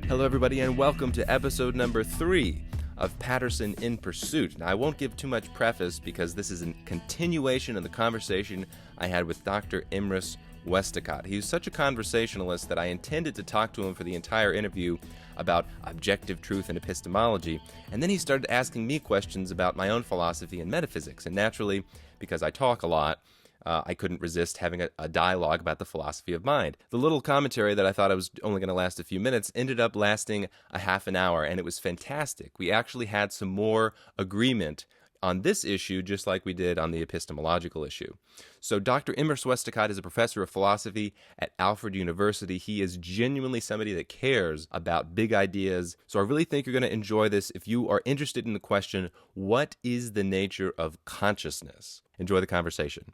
Hello, everybody, and welcome to episode number 3 of Patterson in Pursuit. Now, I won't give too much preface because this is a continuation of the conversation I had with Dr. Emrys Westacott. He's such a conversationalist that I intended to talk to him for the entire interview about objective truth and epistemology, and then he started asking me questions about my own philosophy and metaphysics, and naturally, because I talk a lot, I couldn't resist having a dialogue about the philosophy of mind. The little commentary that I thought I was only going to last a few minutes ended up lasting a half an hour, and it was fantastic. We actually had some more agreement on this issue, just like we did on the epistemological issue. So Dr. Emrys Westacott is a professor of philosophy at Alfred University. He is genuinely somebody that cares about big ideas. So I really think you're going to enjoy this if you are interested in the question, what is the nature of consciousness? Enjoy the conversation.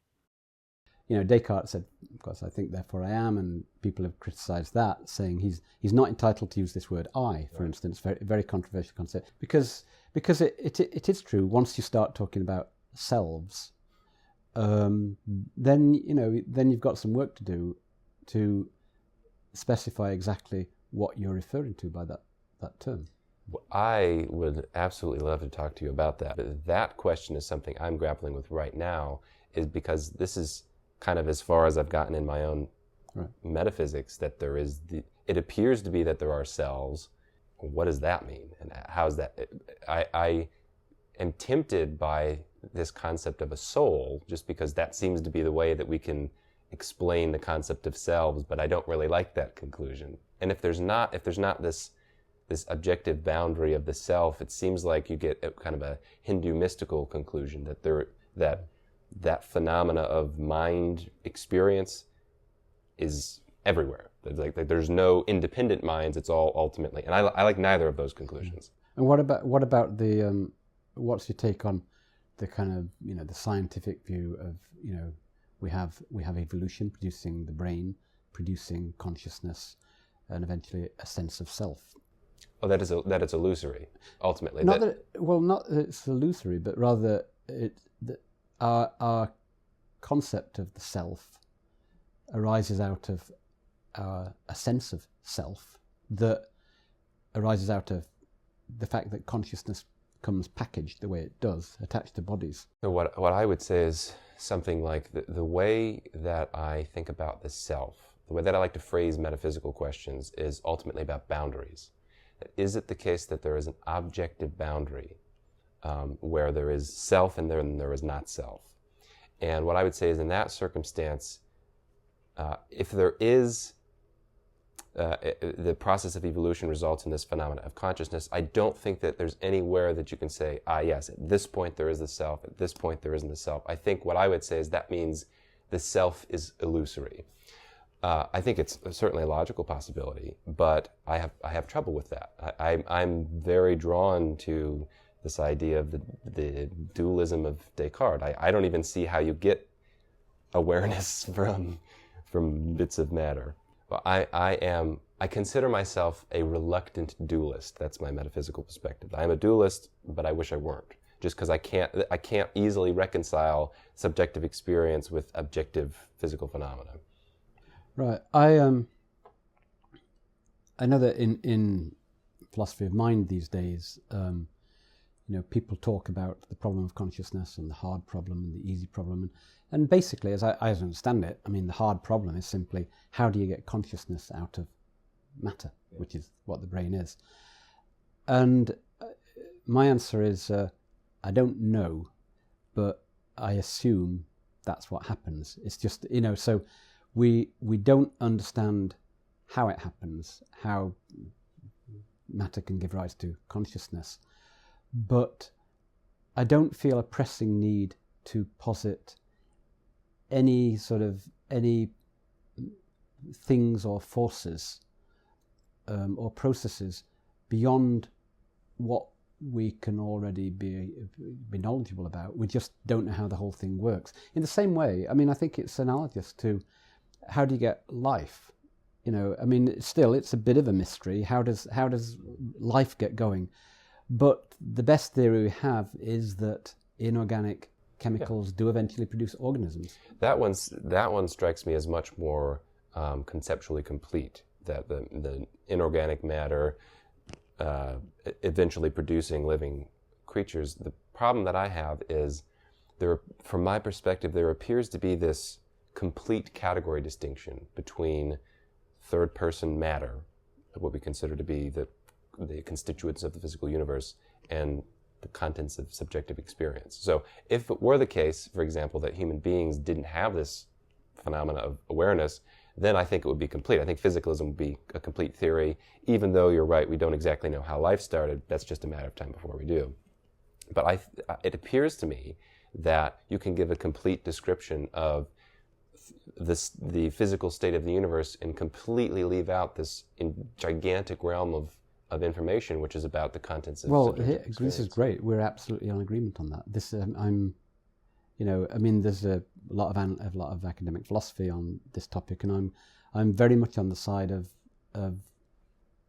You know, Descartes said, of course, I think, therefore I am, and people have criticised that, saying he's not entitled to use this word "I," for instance, very controversial concept, because it is true. Once you start talking about selves, then you've got some work to do to specify exactly what you're referring to by that term. I would absolutely love to talk to you about that. But that question is something I'm grappling with right now, is because this is kind of as far as I've gotten in my own metaphysics, that it appears to be that there are selves. What does that mean? And how is that? I am tempted by this concept of a soul, just because that seems to be the way that we can explain the concept of selves, but I don't really like that conclusion. And if there's not this objective boundary of the self, it seems like you get a kind of a Hindu mystical conclusion that phenomena of mind experience is everywhere. Like there's no independent minds. It's all ultimately, and I like neither of those conclusions. And what about the what's your take on the kind of the scientific view of we have evolution producing the brain, producing consciousness, and eventually a sense of self. Oh, that it's illusory. Ultimately, not that it's illusory, but rather our concept of the self arises out of a sense of self that arises out of the fact that consciousness comes packaged the way it does, attached to bodies. So what I would say is something like the way that I think about the self, the way that I like to phrase metaphysical questions is ultimately about boundaries. Is it the case that there is an objective boundary where there is self and then there is not self? And what I would say is, in that circumstance, if there is the process of evolution results in this phenomena of consciousness, I don't think that there's anywhere that you can say, yes, at this point there is the self, at this point there isn't the self. I think what I would say is that means the self is illusory. I think it's certainly a logical possibility, but I have trouble with that. I'm very drawn to this idea of the dualism of Descartes. I don't even see how you get awareness from bits of matter. But I consider myself a reluctant dualist. That's my metaphysical perspective. I'm a dualist, but I wish I weren't. Just because I can't easily reconcile subjective experience with objective physical phenomena. Right. I know that in philosophy of mind these days, people talk about the problem of consciousness and the hard problem and the easy problem. And basically, as I understand it, I mean, the hard problem is simply how do you get consciousness out of matter, which is what the brain is. And my answer is, I don't know, but I assume that's what happens. It's just, so we don't understand how it happens, how matter can give rise to consciousness. But I don't feel a pressing need to posit any things or forces or processes beyond what we can already be knowledgeable about. We just don't know how the whole thing works. In the same way, I mean, I think it's analogous to how do you get life? Still, it's a bit of a mystery. How does life get going? But the best theory we have is that inorganic chemicals do eventually produce organisms. That one strikes me as much more conceptually complete. that the inorganic matter eventually producing living creatures. The problem that I have is from my perspective, there appears to be this complete category distinction between third-person matter, what we consider to be the constituents of the physical universe, and the contents of subjective experience. So if it were the case, for example, that human beings didn't have this phenomena of awareness, then I think it would be complete. I think physicalism would be a complete theory, even though you're right, we don't exactly know how life started. That's just a matter of time before we do. But it appears to me that you can give a complete description of the physical state of the universe and completely leave out this gigantic realm of information, which is about the contents of subjective experience. This is great. We're absolutely on agreement on that. This, there's a lot of academic philosophy on this topic, and I'm very much on the side of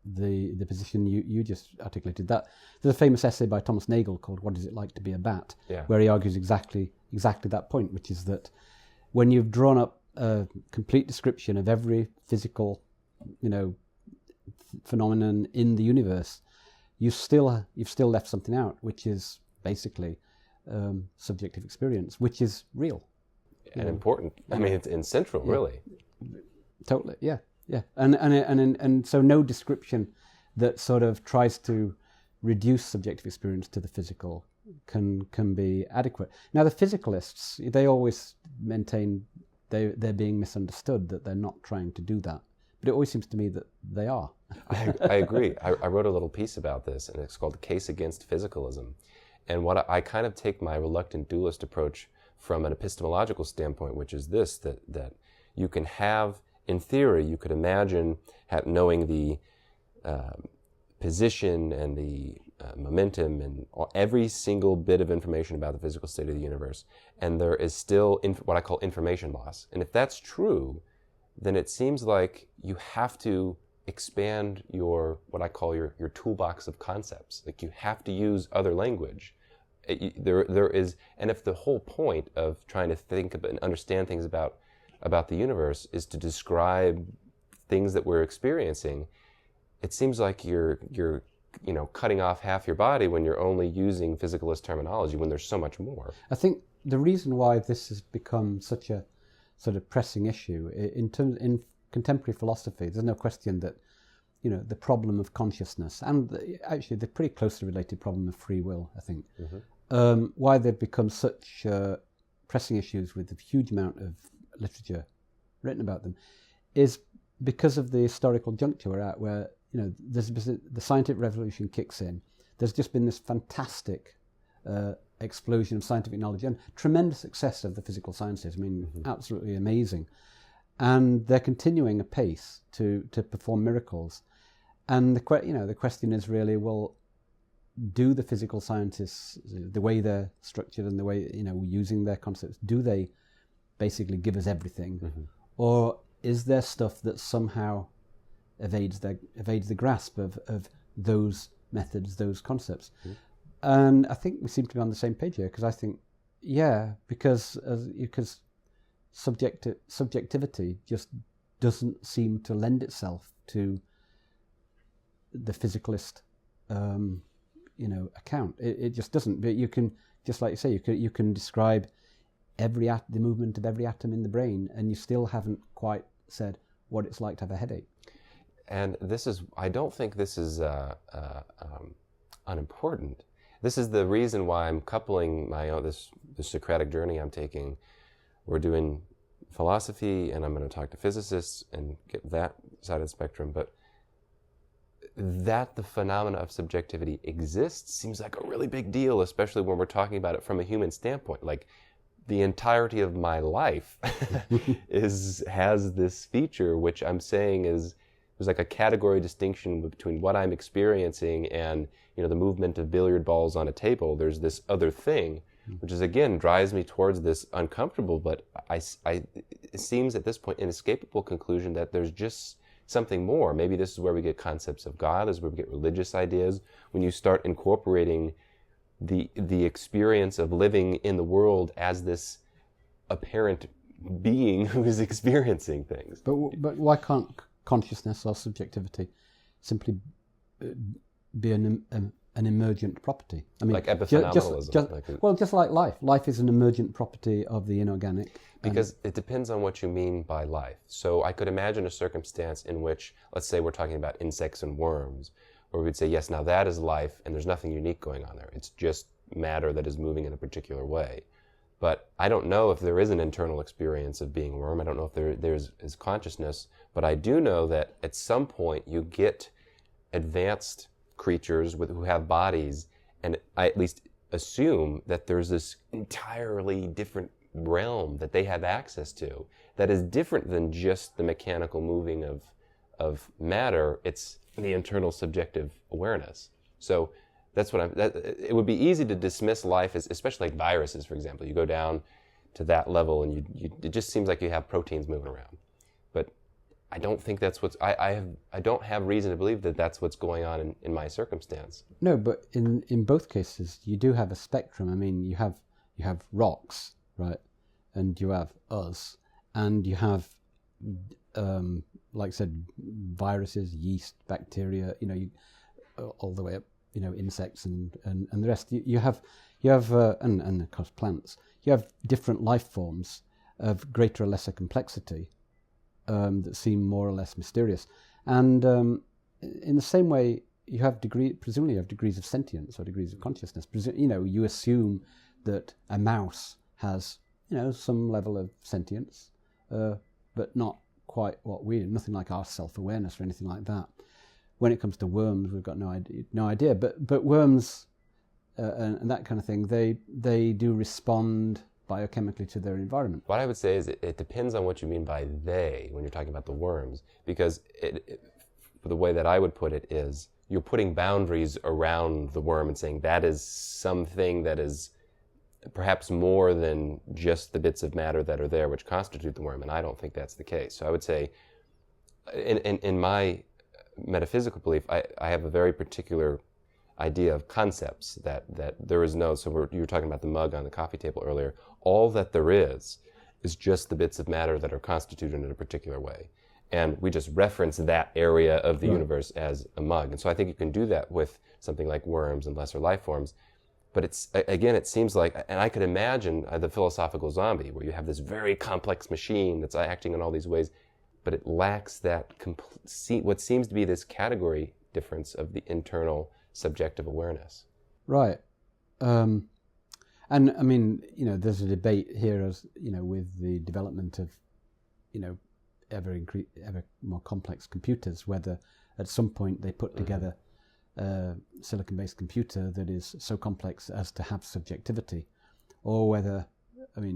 the position you just articulated. That there's a famous essay by Thomas Nagel called "What Is It Like to Be a Bat," where he argues exactly that point, which is that when you've drawn up a complete description of every physical, phenomenon in the universe, you've still left something out, which is basically subjective experience, which is real and important. I mean, it's central, really. Totally, yeah, and so no description that sort of tries to reduce subjective experience to the physical can be adequate. Now, the physicalists, they always maintain they're being misunderstood, that they're not trying to do that. But it always seems to me that they are. I agree. I wrote a little piece about this, and it's called The Case Against Physicalism. And what I kind of take my reluctant dualist approach from an epistemological standpoint, which is this, that you can have, in theory, you could imagine knowing the position and the momentum and every single bit of information about the physical state of the universe, and there is still what I call information loss. And if that's true, then it seems like you have to expand what I call your toolbox of concepts. Like, you have to use other language. There is, and if the whole point of trying to think about and understand things about the universe is to describe things that we're experiencing, it seems like you're cutting off half your body when you're only using physicalist terminology, when there's so much more. I think the reason why this has become such a sort of pressing issue in contemporary philosophy, there's no question that the problem of consciousness and actually the pretty closely related problem of free will, I think, why they've become such pressing issues with a huge amount of literature written about them, is because of the historical juncture we're at, where the scientific revolution kicks in. There's just been this fantastic explosion of scientific knowledge and tremendous success of the physical sciences. I mean, absolutely amazing. And they're continuing apace to perform miracles. And the question is really, well, do the physical scientists, the way they're structured and the way using their concepts, do they basically give us everything, or is there stuff that somehow evades the grasp of those methods, those concepts? And I think we seem to be on the same page here, because I think, because subjectivity just doesn't seem to lend itself to the physicalist account. It just doesn't. But you can, just like you say, you can describe the movement of every atom in the brain, and you still haven't quite said what it's like to have a headache. And I don't think this is unimportant. This is the reason why I'm coupling this Socratic journey I'm taking. We're doing philosophy, and I'm going to talk to physicists and get that side of the spectrum. But that the phenomena of subjectivity exists seems like a really big deal, especially when we're talking about it from a human standpoint. Like, the entirety of my life has this feature, which I'm saying there's like a category distinction between what I'm experiencing and the movement of billiard balls on a table. There's this other thing, which is, again, drives me towards this uncomfortable, but it seems at this point inescapable conclusion that there's just something more. Maybe this is where we get concepts of God, this is where we get religious ideas, when you start incorporating the experience of living in the world as this apparent being who is experiencing things. But why can't consciousness or subjectivity simply be an emergent property? I mean, like epiphenomenalism. Just like life. Life is an emergent property of the inorganic. Because it depends on what you mean by life. So I could imagine a circumstance in which, let's say we're talking about insects and worms, where we'd say, yes, now that is life, and there's nothing unique going on there. It's just matter that is moving in a particular way. But I don't know if there is an internal experience of being a worm. I don't know if there's consciousness. But I do know that at some point you get advanced creatures who have bodies, and I at least assume that there's this entirely different realm that they have access to that is different than just the mechanical moving of matter. It's the internal subjective awareness. So that's what it would be easy to dismiss life as, especially like viruses, for example. You go down to that level and it just seems like you have proteins moving around. But I don't think that's what's, I don't have reason to believe that that's what's going on in my circumstance. No, but in both cases, you do have a spectrum. I mean, you have rocks, right? And you have us, and you have, like I said, viruses, yeast, bacteria, all the way up, insects and the rest. You have, and of course plants. You have different life forms of greater or lesser complexity that seem more or less mysterious. And in the same way, presumably you have degrees of sentience or degrees of consciousness. You assume that a mouse has, some level of sentience, but not quite what nothing like our self-awareness or anything like that. When it comes to worms, we've got no idea. But worms and that kind of thing, they do respond biochemically to their environment. What I would say is it depends on what you mean by they when you're talking about the worms, because the way that I would put it is you're putting boundaries around the worm and saying that is something that is perhaps more than just the bits of matter that are there which constitute the worm, and I don't think that's the case. So I would say in my metaphysical belief, I have a very particular idea of concepts that there is no, so you were talking about the mug on the coffee table earlier, all that there is just the bits of matter that are constituted in a particular way. And we just reference that area of the universe as a mug. And so I think you can do that with something like worms and lesser life forms. But it seems like, and I could imagine the philosophical zombie, where you have this very complex machine that's acting in all these ways, but it lacks that what seems to be this category difference of the internal subjective awareness. Right. And I mean, there's a debate here as, with the development of, ever more complex computers, whether at some point they put together a silicon-based computer that is so complex as to have subjectivity, or whether,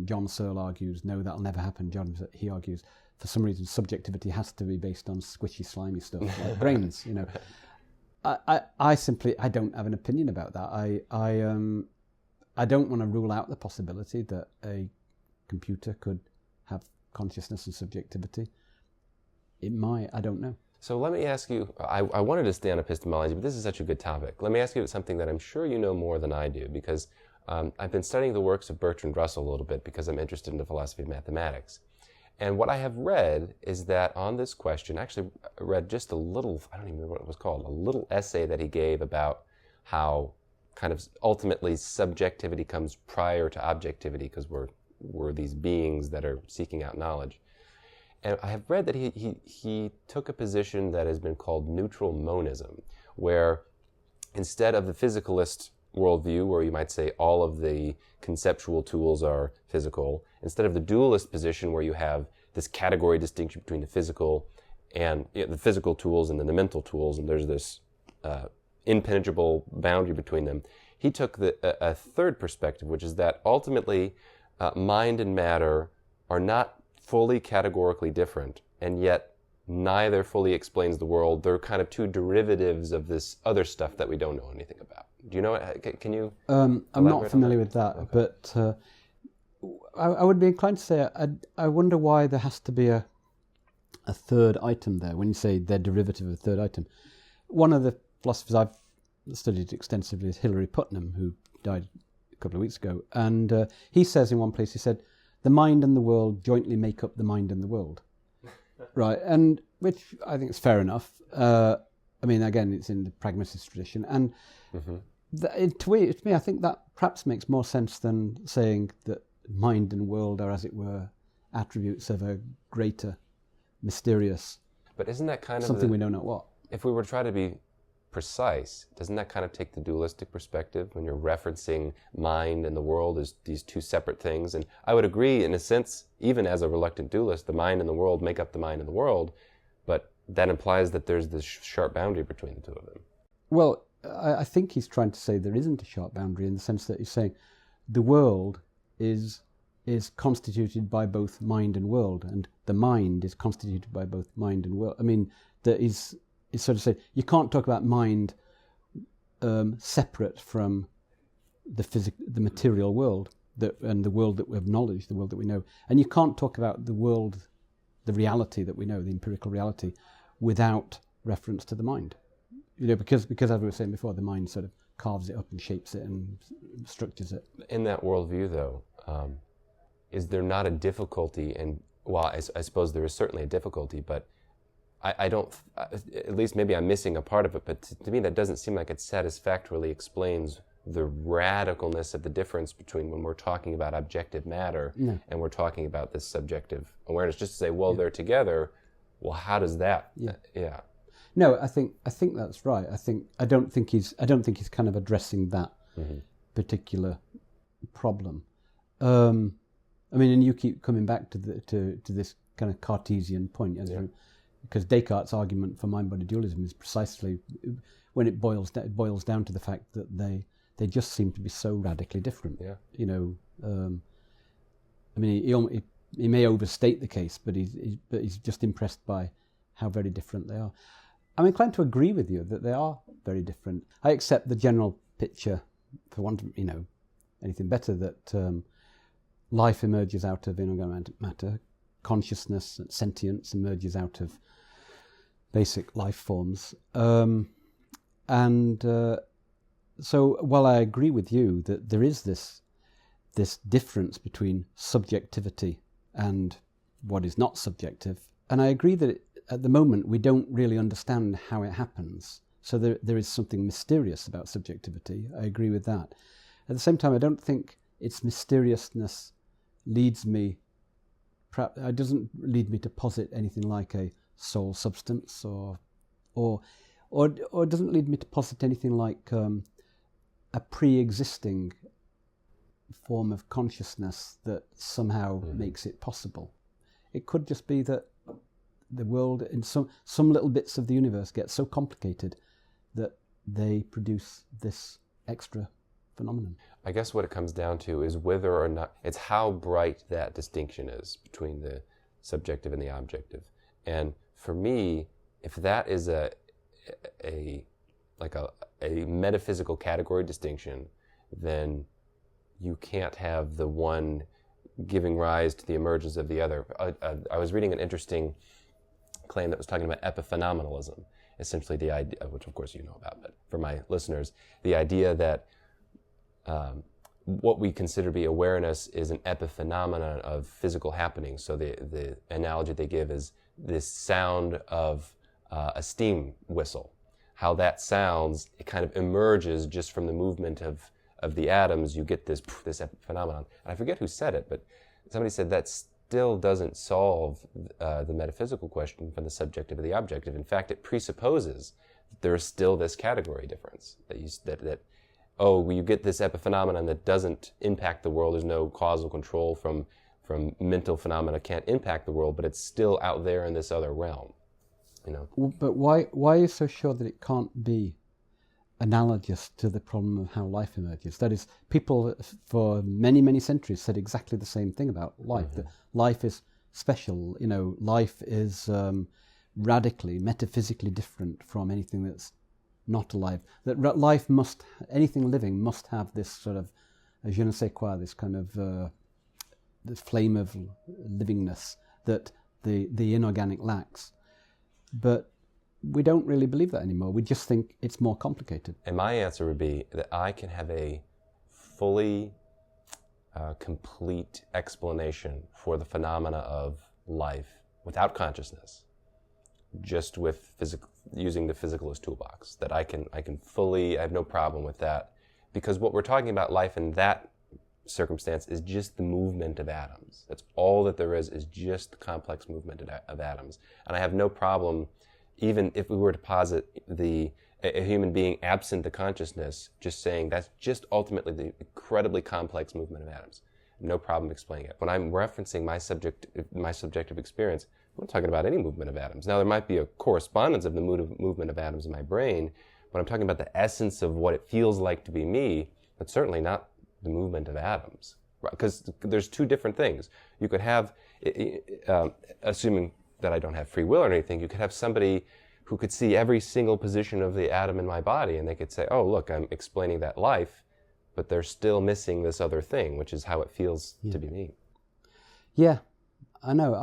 John Searle argues, no, that'll never happen. He argues, for some reason, subjectivity has to be based on squishy, slimy stuff like brains. I simply don't have an opinion about that. I don't want to rule out the possibility that a computer could have consciousness and subjectivity. It might. I don't know. So let me ask you, I wanted to stay on epistemology, but this is such a good topic. Let me ask you something that I'm sure you know more than I do, because I've been studying the works of Bertrand Russell a little bit because I'm interested in the philosophy of mathematics. And what I have read is that on this question, actually I read just a little, I don't even remember what it was called, a little essay that he gave about how kind of ultimately subjectivity comes prior to objectivity, because we're these beings that are seeking out knowledge. And I have read that he took a position that has been called neutral monism, where instead of the physicalist worldview, where you might say all of the conceptual tools are physical, instead of the dualist position where you have this category distinction between the physical and the physical tools and then the mental tools, and there's this impenetrable boundary between them, he took a third perspective, which is that ultimately mind and matter are not fully categorically different, and yet neither fully explains the world. They're kind of two derivatives of this other stuff that we don't know anything about. Do you know? Can you? I'm not familiar with that, okay. But I would be inclined to say I wonder why there has to be a third item there. When you say they're derivative of a third item, one of the philosophers I've studied extensively is Hilary Putnam, who died a couple of weeks ago, and he says in one place, he said, the mind and the world jointly make up the mind and the world. Right, and which I think is fair enough. I mean, again, it's in the pragmatist tradition, and to me, I think that perhaps makes more sense than saying that mind and world are, as it were, attributes of a greater, mysterious, But isn't that kind of something we know not what. If we were to try to be precise, doesn't that kind of take the dualistic perspective when you're referencing mind and the world as these two separate things? And I would agree, in a sense, even as a reluctant dualist, the mind and the world make up the mind and the world, but that implies that there's this sharp boundary between the two of them. Well, I think he's trying to say there isn't a sharp boundary, in the sense that he's saying the world is constituted by both mind and world, and the mind is constituted by both mind and world. I mean, that is sort of saying you can't talk about mind separate from the material world and the world that we have knowledge, the world that we know, and you can't talk about the world, the reality that we know, the empirical reality, without reference to the mind. You know, because as we were saying before, the mind sort of carves it up and shapes it and structures it. In that worldview, though, is there not a difficulty? And well, I suppose there is certainly a difficulty, but I don't, at least maybe I'm missing a part of it, but to me that doesn't seem like it satisfactorily explains the radicalness of the difference between when we're talking about objective matter and we're talking about this subjective awareness. Just to say, well, they're together, well, how does that? No, I think that's right. I don't think he's kind of addressing that particular problem. I mean, and you keep coming back to this kind of Cartesian point, because Descartes' argument for mind-body dualism is precisely, when it boils down to the fact that they just seem to be so radically different. You know, I mean, he may overstate the case, but he's just impressed by how very different they are. I'm inclined to agree with you that they are very different. I accept the general picture, for want of anything better, that life emerges out of inorganic matter, consciousness and sentience emerges out of basic life forms. So while I agree with you that there is this difference between subjectivity and what is not subjective, and I agree that at the moment we don't really understand how it happens, so there is something mysterious about subjectivity. I agree with that. At the same time, I don't think its mysteriousness doesn't lead me to posit anything like a soul substance, or doesn't lead me to posit anything like a pre-existing form of consciousness that somehow makes it possible. It could just be that the world, in some little bits of the universe, get so complicated that they produce this extra phenomenon. I guess what it comes down to is whether or not, it's how bright that distinction is between the subjective and the objective. And for me, if that is a metaphysical category distinction, then you can't have the one giving rise to the emergence of the other. I was reading an interesting claim that was talking about epiphenomenalism, essentially the idea, which of course you know about, but for my listeners, the idea that what we consider to be awareness is an epiphenomenon of physical happenings. So the analogy they give is this sound of a steam whistle. How that sounds, it kind of emerges just from the movement of the atoms. You get this phenomenon. And I forget who said it, but somebody said that still doesn't solve the metaphysical question from the subjective to the objective. In fact, it presupposes that there is still this category difference, that you get this epiphenomenon that doesn't impact the world. There's no causal control from mental phenomena, can't impact the world, but it's still out there in this other realm. But why are you so sure that it can't be analogous to the problem of how life emerges? That is, people for many, many centuries said exactly the same thing about life. That life is special. Life is radically, metaphysically different from anything that's not alive. That anything living must have this sort of je ne sais quoi, this kind of this flame of livingness that the inorganic lacks. But we don't really believe that anymore. We just think it's more complicated. And my answer would be that I can have a fully complete explanation for the phenomena of life without consciousness just with using the physicalist toolbox. That I have no problem with that, because what we're talking about life in that circumstance is just the movement of atoms. That's all that there is just the complex movement of atoms. And I have no problem, even if we were to posit a human being absent the consciousness, just saying that's just ultimately the incredibly complex movement of atoms. No problem explaining it. When I'm referencing my subjective experience, I'm not talking about any movement of atoms. Now, there might be a correspondence of the movement of atoms in my brain, but I'm talking about the essence of what it feels like to be me, but certainly not the movement of atoms. Because there's two different things. You could have, assuming that I don't have free will or anything, you could have somebody who could see every single position of the atom in my body, and they could say, oh, look, I'm explaining that life, but they're still missing this other thing, which is how it feels to be me. Yeah, I know.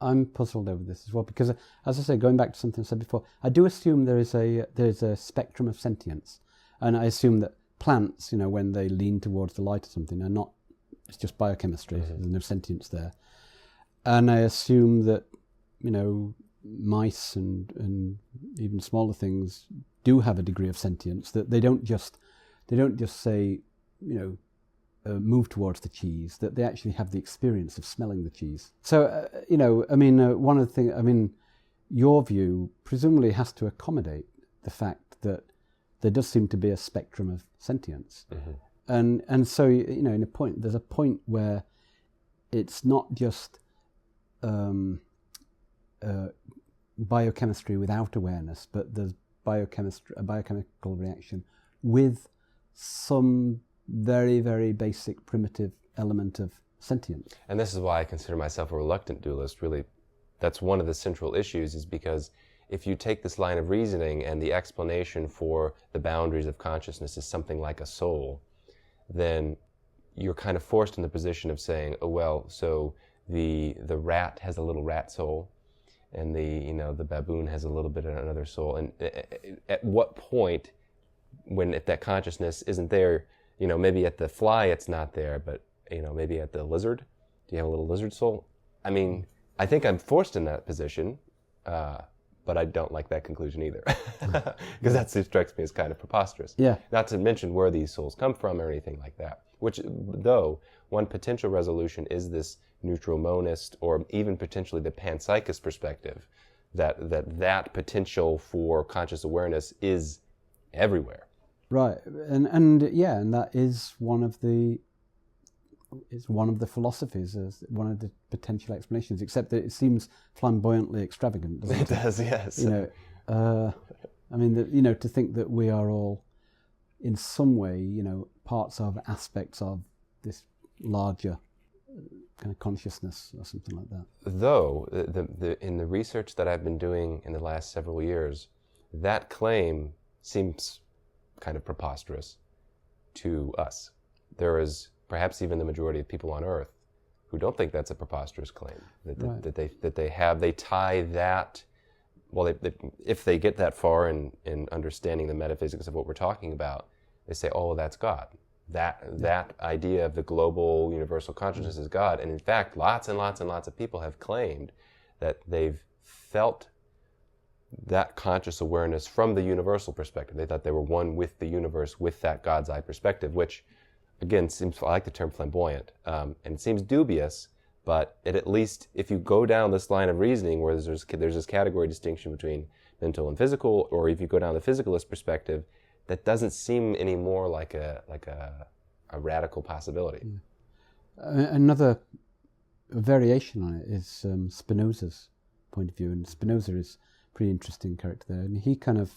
I'm puzzled over this as well, because, as I say, going back to something I said before, I do assume there is a spectrum of sentience, and I assume that plants, when they lean towards the light or something, are not. It's just biochemistry. Mm-hmm. There's no sentience there, and I assume that mice and even smaller things do have a degree of sentience, that they don't just say move towards the cheese, that they actually have the experience of smelling the cheese. So one of the things, your view presumably has to accommodate the fact that there does seem to be a spectrum of sentience. Mm-hmm. And so there's a point where it's not just biochemistry without awareness, but there's a biochemical reaction with some very, very basic primitive element of sentience. And this is why I consider myself a reluctant dualist. Really, that's one of the central issues, is because if you take this line of reasoning and the explanation for the boundaries of consciousness is something like a soul, then you're kind of forced in the position of saying, oh well, so the rat has a little rat soul, and the baboon has a little bit of another soul. And at what point, if that consciousness isn't there, maybe at the fly it's not there, but maybe at the lizard, do you have a little lizard soul? I think I'm forced in that position, but I don't like that conclusion either, because that strikes me as kind of preposterous. Yeah. Not to mention where these souls come from or anything like that. Which, though, one potential resolution is this neutral monist, or even potentially the panpsychist perspective, that potential for conscious awareness is everywhere. Right, and that is one of the philosophies, one of the potential explanations. Except that it seems flamboyantly extravagant, doesn't it? It does, yes. To think that we are all, in some way, parts of, aspects of this larger kind of consciousness or something like that. Though in the research that I've been doing in the last several years, that claim seems kind of preposterous to us. There is perhaps even the majority of people on Earth who don't think that's a preposterous claim. They tie that. Well, if they get that far in understanding the metaphysics of what we're talking about, they say, "Oh, that's God." That idea of the global universal consciousness is God. And in fact, lots and lots and lots of people have claimed that they've felt that conscious awareness from the universal perspective. They thought they were one with the universe, with that God's eye perspective, which, again, I like the term flamboyant, and it seems dubious, but it at least, if you go down this line of reasoning where there's this category distinction between mental and physical, or if you go down the physicalist perspective, that doesn't seem any more like a radical possibility. Yeah. Another variation on it is Spinoza's point of view, and Spinoza is a pretty interesting character there, and he kind of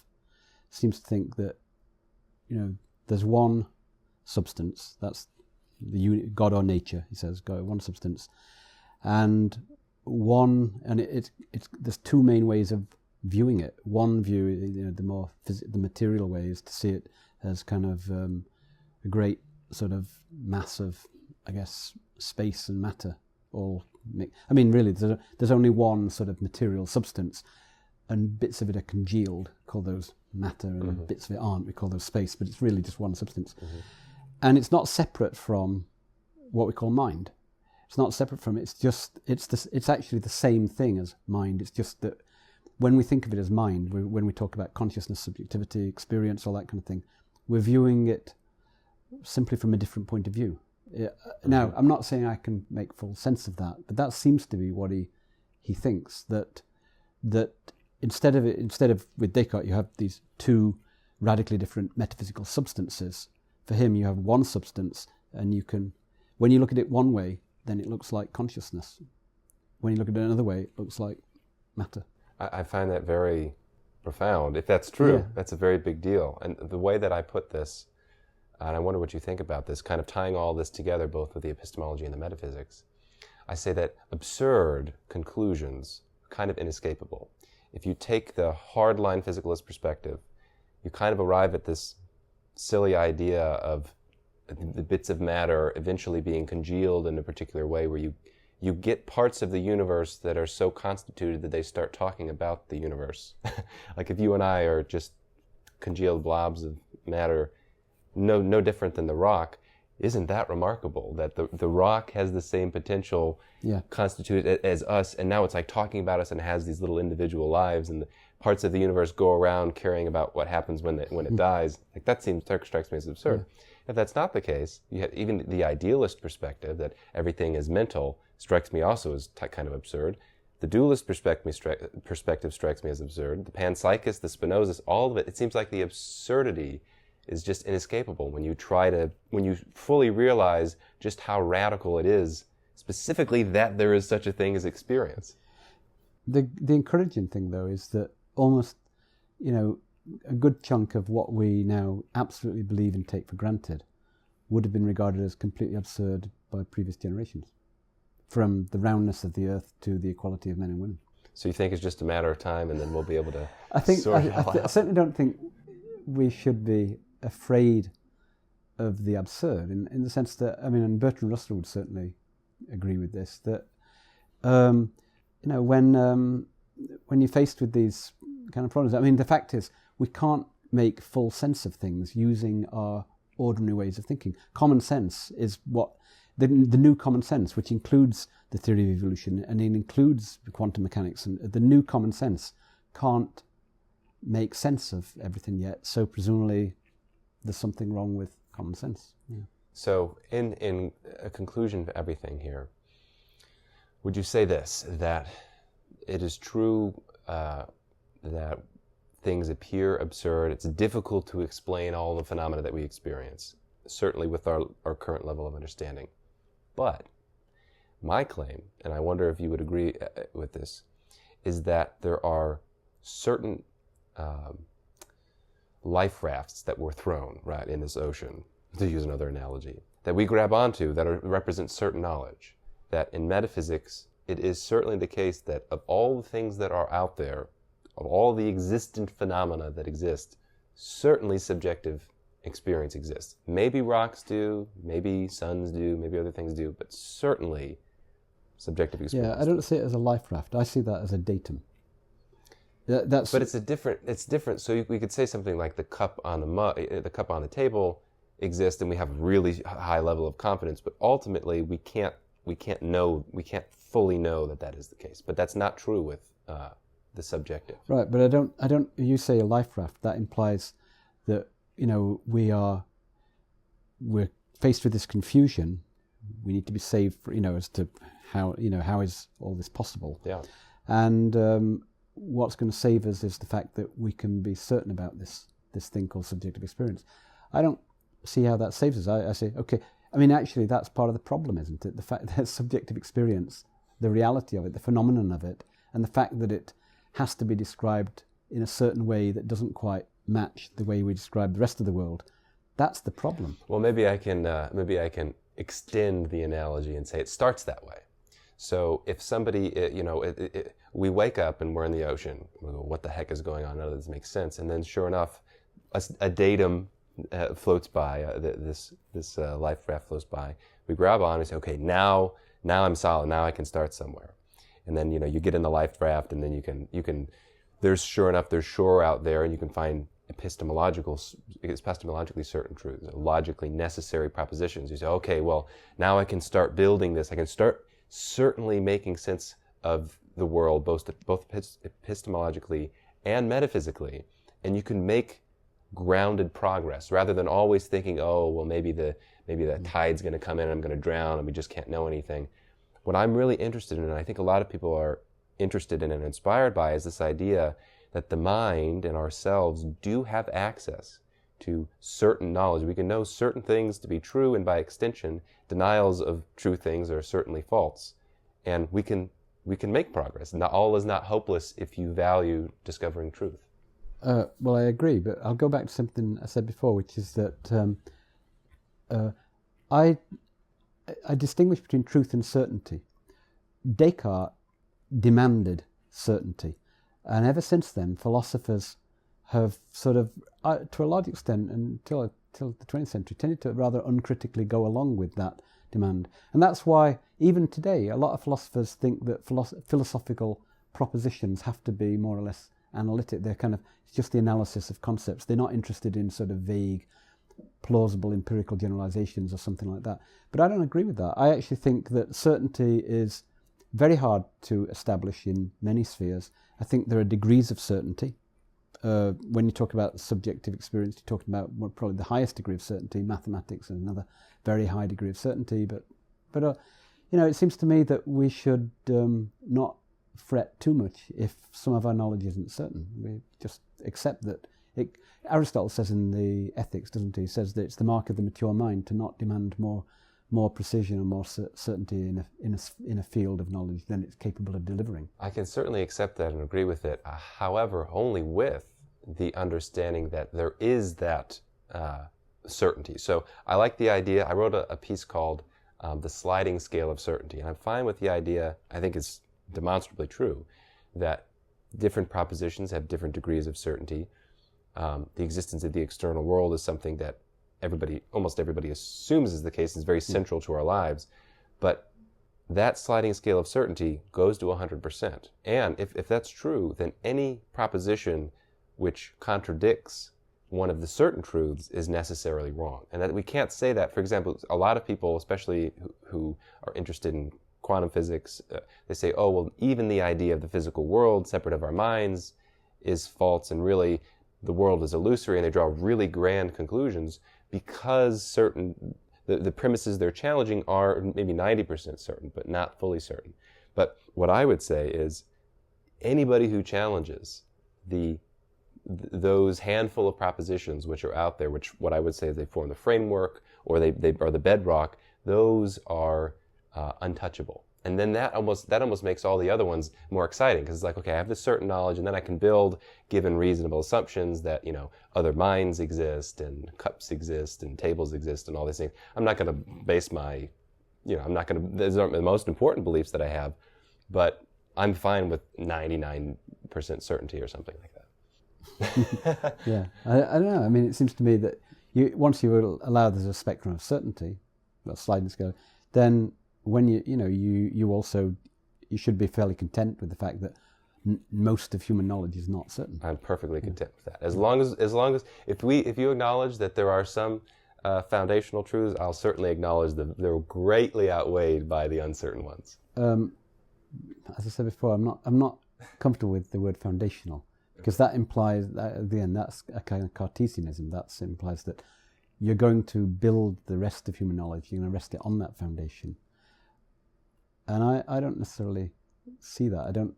seems to think that there's one substance, that's the God or nature, he says, God, one substance, and there's two main ways of viewing it. One view, the material way, is to see it as kind of a great sort of mass of, I guess, space and matter all really there's only one sort of material substance, and bits of it are congealed, call those matter, and mm-hmm. bits of it aren't, we call those space, but it's really just one substance. Mm-hmm. And it's not separate from what we call mind. It's not separate from it. It's actually the same thing as mind. It's just that when we think of it as mind, when we talk about consciousness, subjectivity, experience, all that kind of thing, we're viewing it simply from a different point of view. Now, I'm not saying I can make full sense of that, but that seems to be what he thinks, that instead of with Descartes you have these two radically different metaphysical substances. For him, you have one substance, and when you look at it one way, then it looks like consciousness. When you look at it another way, it looks like matter. I find that very profound. If that's true, Yeah. that's a very big deal. And the way that I put this, and I wonder what you think about this, kind of tying all this together, both with the epistemology and the metaphysics, I say that absurd conclusions are kind of inescapable. If you take the hardline physicalist perspective, you kind of arrive at this silly idea of the bits of matter eventually being congealed in a particular way where you get parts of the universe that are so constituted that they start talking about the universe. Like if you and I are just congealed blobs of matter, no different than the rock, isn't that remarkable that the rock has the same potential constituted as us, and now it's like talking about us and has these little individual lives, and the parts of the universe go around caring about what happens when it dies. Like that strikes me as absurd. Yeah. If that's not the case, you have even the idealist perspective that everything is mental strikes me also as kind of absurd. The dualist perspective strikes me as absurd. The panpsychist, the Spinoza, all of it, it seems like the absurdity is just inescapable when you fully realize just how radical it is, specifically that there is such a thing as experience. The encouraging thing, though, is that almost, a good chunk of what we now absolutely believe and take for granted would have been regarded as completely absurd by previous generations, from the roundness of the earth to the equality of men and women. So you think it's just a matter of time, and then we'll be able to I certainly don't think we should be afraid of the absurd, in the sense that, and Bertrand Russell would certainly agree with this, that when you're faced with these kind of problems, the fact is we can't make full sense of things using our ordinary ways of thinking. Common sense is what the new common sense, which includes the theory of evolution and it includes quantum mechanics, and the new common sense can't make sense of everything yet. So presumably there's something wrong with common sense. Yeah. So in a conclusion to everything here, would you say this, that it is true that things appear absurd, it's difficult to explain all the phenomena that we experience, certainly with our current level of understanding. But my claim, and I wonder if you would agree with this, is that there are certain life rafts that were thrown right in this ocean, to use another analogy, that we grab onto that represent certain knowledge. That in metaphysics, it is certainly the case that of all the things that are out there, of all the existent phenomena that exist, certainly subjective experience exists. Maybe rocks do, maybe suns do, maybe other things do, but certainly subjective experience. Yeah, I don't see it as a life raft. I see that as a datum. But it's different. So we could say something like the cup on the table exists, and we have a really high level of confidence. But ultimately, we can't fully know that is the case. But that's not true with the subjective. Right. But I don't. You say a life raft. That implies that we're faced with this confusion. We need to be saved, as to how is all this possible? Yeah. And what's going to save us is the fact that we can be certain about this thing called subjective experience. I don't see how that saves us. I say, okay, actually that's part of the problem, isn't it? The fact that subjective experience, the reality of it, the phenomenon of it, and the fact that it has to be described in a certain way that doesn't quite match the way we describe the rest of the world, that's the problem. Well, maybe I can extend the analogy and say it starts that way. So if somebody, we wake up and we're in the ocean, we go, what the heck is going on? None of this makes sense. And then sure enough, a datum floats by, this life raft floats by. We grab on and we say, okay, now I'm solid, now I can start somewhere. And then, you get in the life raft, and then you can, there's shore out there, and you can find epistemologically certain truths, logically necessary propositions. You say, okay, well, now I can start building this. I can start certainly making sense of the world both epistemologically and metaphysically, and you can make grounded progress rather than always thinking, oh, well, maybe the tide's going to come in and I'm going to drown and we just can't know anything. What I'm really interested in, and I think a lot of people are interested in and inspired by, is this idea that the mind and ourselves do have access to certain knowledge. We can know certain things to be true, and by extension, denials of true things are certainly false. And we can make progress. Not all is not hopeless if you value discovering truth. Well, I agree, but I'll go back to something I said before, which is that I distinguish between truth and certainty. Descartes demanded certainty, and ever since then, philosophers have sort of, to a large extent, until the 20th century, tended to rather uncritically go along with that demand. And that's why, even today, a lot of philosophers think that philosophical propositions have to be more or less analytic. They're kind of, it's just the analysis of concepts. They're not interested in sort of vague, plausible empirical generalizations or something like that. But I don't agree with that. I actually think that certainty is very hard to establish in many spheres. I think there are degrees of certainty. When you talk about subjective experience, you're talking about probably the highest degree of certainty. Mathematics is another very high degree of certainty. But it seems to me that we should not fret too much if some of our knowledge isn't certain. We just accept that. Aristotle says in the Ethics, doesn't he? He says that it's the mark of the mature mind to not demand more precision and more certainty in a field of knowledge than it's capable of delivering. I can certainly accept that and agree with it. However, only with the understanding that there is that certainty. So I like the idea. I wrote a piece called The Sliding Scale of Certainty, and I'm fine with the idea. I think it's demonstrably true that different propositions have different degrees of certainty. The existence of the external world is something that almost everybody assumes is the case, is very central to our lives. But that sliding scale of certainty goes to 100%. And if that's true, then any proposition which contradicts one of the certain truths is necessarily wrong. And that we can't say that. For example, a lot of people, especially who are interested in quantum physics, they say, oh, well, even the idea of the physical world, separate of our minds, is false, and really the world is illusory, and they draw really grand conclusions because the premises they're challenging are maybe 90% certain, but not fully certain. But what I would say is anybody who challenges those handful of propositions which are out there, which what I would say is they form the framework or they are the bedrock, those are untouchable. And then that almost makes all the other ones more exciting, because it's like, okay, I have this certain knowledge, and then I can build, given reasonable assumptions, that other minds exist and cups exist and tables exist and all these things. I'm not going to base my, those aren't the most important beliefs that I have, but I'm fine with 99% certainty or something like that. Yeah, I don't know. I mean, it seems to me that once you allow there's a spectrum of certainty, that sliding scale, then when you should be fairly content with the fact that most of human knowledge is not certain. I'm perfectly content with that. As long as if you acknowledge that there are some foundational truths, I'll certainly acknowledge that they're greatly outweighed by the uncertain ones. As I said before, I'm not comfortable with the word foundational, because that implies that, again, that's a kind of Cartesianism. That implies that you're going to build the rest of human knowledge. You're going to rest it on that foundation. And I don't necessarily see that. I don't,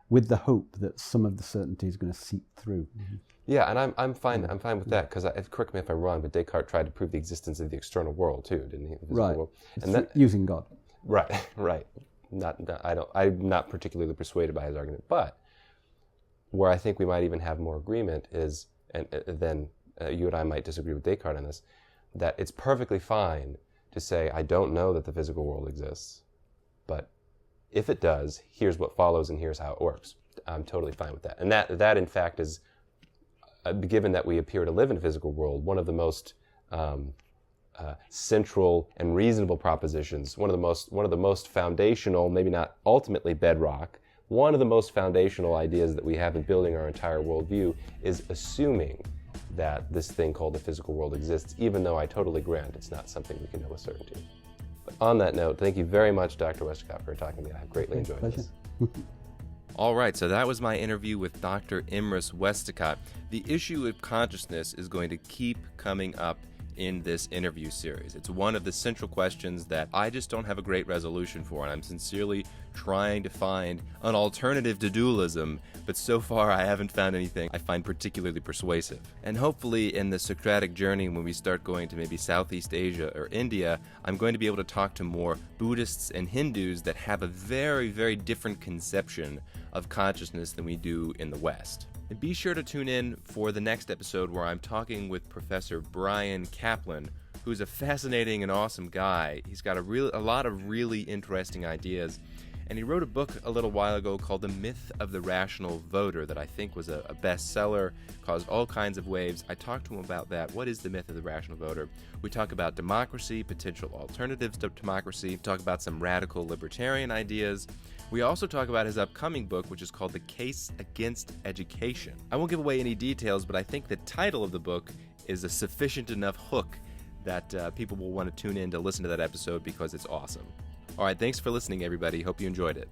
with the hope that some of the certainty is going to seep through. Mm-hmm. Yeah, and I'm fine with that, because correct me if I'm wrong, but Descartes tried to prove the existence of the external world too, didn't he? Right. World. And using God. Right. I'm not particularly persuaded by his argument, but where I think we might even have more agreement is, and then you and I might disagree with Descartes on this, that it's perfectly fine to say, I don't know that the physical world exists, but if it does, here's what follows and here's how it works. I'm totally fine with that. And that in fact is, given that we appear to live in a physical world, one of the most central and reasonable propositions, one of the most foundational, maybe not ultimately bedrock, one of the most foundational ideas that we have in building our entire worldview is assuming that this thing called the physical world exists, even though I totally grant it's not something we can know with certainty. But on that note, thank you very much, Dr. Westacott, for talking to me. I have greatly enjoyed this. All right, so that was my interview with Dr. Emrys Westacott. The issue of consciousness is going to keep coming up in this interview series. It's one of the central questions that I just don't have a great resolution for, and I'm sincerely trying to find an alternative to dualism, but so far I haven't found anything I find particularly persuasive. And hopefully in the Socratic journey, when we start going to maybe Southeast Asia or India, I'm going to be able to talk to more Buddhists and Hindus that have a very, very different conception of consciousness than we do in the West. And be sure to tune in for the next episode where I'm talking with Professor Brian Kaplan, who's a fascinating and awesome guy. He's got a lot of really interesting ideas. And he wrote a book a little while ago called The Myth of the Rational Voter that I think was a bestseller, caused all kinds of waves. I talked to him about that. What is the myth of the rational voter? We talk about democracy, potential alternatives to democracy, talk about some radical libertarian ideas. We also talk about his upcoming book, which is called The Case Against Education. I won't give away any details, but I think the title of the book is a sufficient enough hook that people will want to tune in to listen to that episode because it's awesome. All right, thanks for listening, everybody. Hope you enjoyed it.